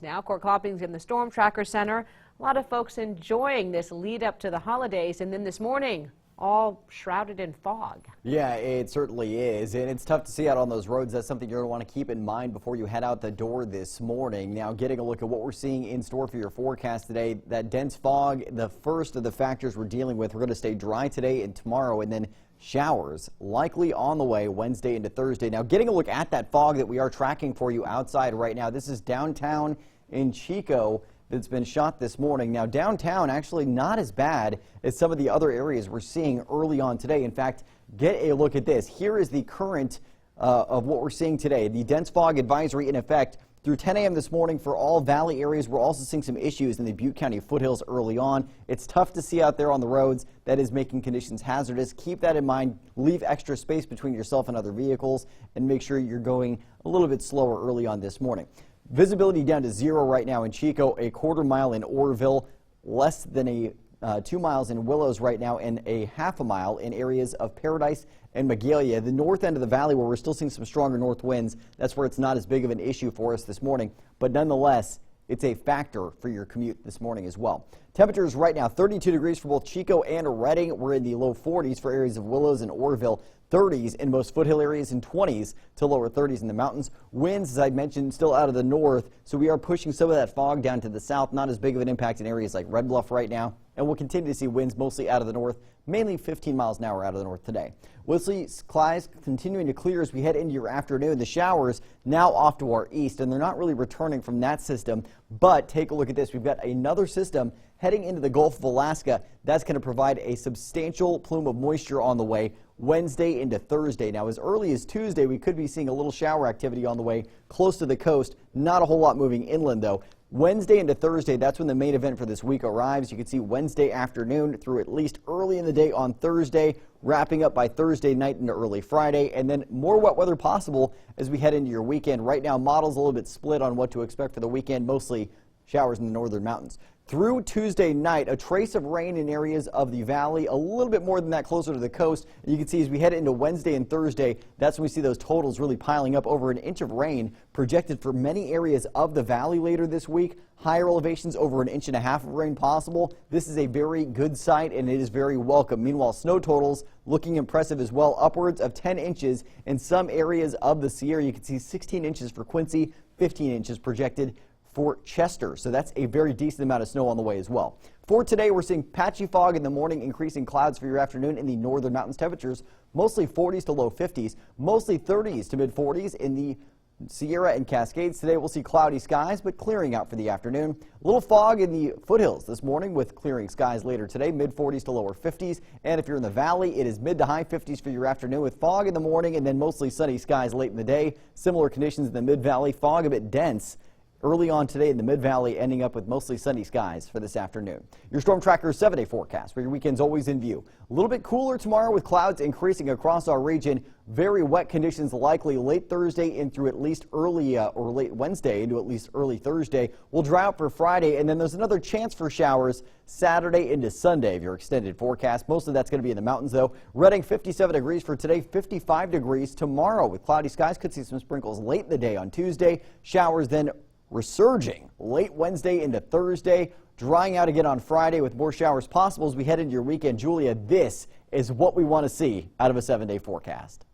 now. Court Copping's in the Storm Tracker Center. A lot of folks enjoying this lead up to the holidays, and then this morning, all shrouded in fog. Yeah, it certainly is, and it's tough to see out on those roads. That's something you're going to want to keep in mind before you head out the door this morning. Now, getting a look at what we're seeing in store for your forecast today, that dense fog, the first of the factors we're dealing with. We're going to stay dry today and tomorrow, and then showers likely on the way Wednesday into Thursday. Now, getting a look at that fog that we are tracking for you outside right now. This is downtown in Chico that's been shot this morning. Now, downtown actually not as bad as some of the other areas we're seeing early on today. In fact, get a look at this. Here is the current of what we're seeing today. The dense fog advisory in effect through 10 a.m. this morning for all valley areas. We're also seeing some issues in the Butte County foothills early on. It's tough to see out there on the roads. That is making conditions hazardous. Keep that in mind. Leave extra space between yourself and other vehicles, and make sure you're going a little bit slower early on this morning. Visibility down to 0 right now in Chico, a quarter mile in Orrville, less than 2 miles in Willows right now, and a half a mile in areas of Paradise and Magalia. The north end of the valley, where we're still seeing some stronger north winds, that's where it's not as big of an issue for us this morning. But nonetheless, it's a factor for your commute this morning as well. Temperatures right now, 32 degrees for both Chico and Redding. We're in the low 40s for areas of Willows and Orrville. 30s in most foothill areas, and 20s to lower 30s in the mountains. Winds, as I mentioned, still out of the north, so we are pushing some of that fog down to the south. Not as big of an impact in areas like Red Bluff right now, and we'll continue to see winds mostly out of the north, mainly 15 miles an hour out of the north today. We'll see skies continuing to clear as we head into your afternoon. The showers now off to our east, and they're not really returning from that system. But take a look at this. We've got another system heading into the Gulf of Alaska. That's going to provide a substantial plume of moisture on the way Wednesday into Thursday. Now, as early as Tuesday, we could be seeing a little shower activity on the way close to the coast. Not a whole lot moving inland, though. Wednesday into Thursday, that's when the main event for this week arrives. You can see Wednesday afternoon through at least early in the day on Thursday, wrapping up by Thursday night into early Friday, and then more wet weather possible as we head into your weekend. Right now, models a little bit split on what to expect for the weekend, mostly showers in the northern mountains. Through Tuesday night, a trace of rain in areas of the valley, a little bit more than that closer to the coast. You can see as we head into Wednesday and Thursday, that's when we see those totals really piling up. Over an inch of rain projected for many areas of the valley later this week. Higher elevations, over an inch and a half of rain possible. This is a very good sight, and it is very welcome. Meanwhile, snow totals looking impressive as well, upwards of 10 inches in some areas of the Sierra. You can see 16 inches for Quincy, 15 inches projected for Chester. So that's a very decent amount of snow on the way as well. For today, we're seeing patchy fog in the morning, increasing clouds for your afternoon in the northern mountains. Temperatures mostly 40s to low 50s, mostly 30s to mid 40s in the Sierra and Cascades. Today we'll see cloudy skies, but clearing out for the afternoon. A little fog in the foothills this morning with clearing skies later today, mid 40s to lower 50s. And if you're in the valley, it is mid to high 50s for your afternoon with fog in the morning and then mostly sunny skies late in the day. Similar conditions in the mid-valley, fog a bit dense early on today in the Mid-Valley, ending up with mostly sunny skies for this afternoon. Your Storm Tracker 7-day forecast, where your weekend's always in view. A little bit cooler tomorrow with clouds increasing across our region. Very wet conditions likely late Thursday and through at least early or late Wednesday into at least early Thursday. We'll dry out for Friday, and then there's another chance for showers Saturday into Sunday of your extended forecast. Most of that's going to be in the mountains, though. Redding 57 degrees for today, 55 degrees tomorrow with cloudy skies. Could see some sprinkles late in the day on Tuesday. Showers then resurging late Wednesday into Thursday, drying out again on Friday with more showers possible as we head into your weekend. Julia, this is what we want to see out of a 7-day forecast.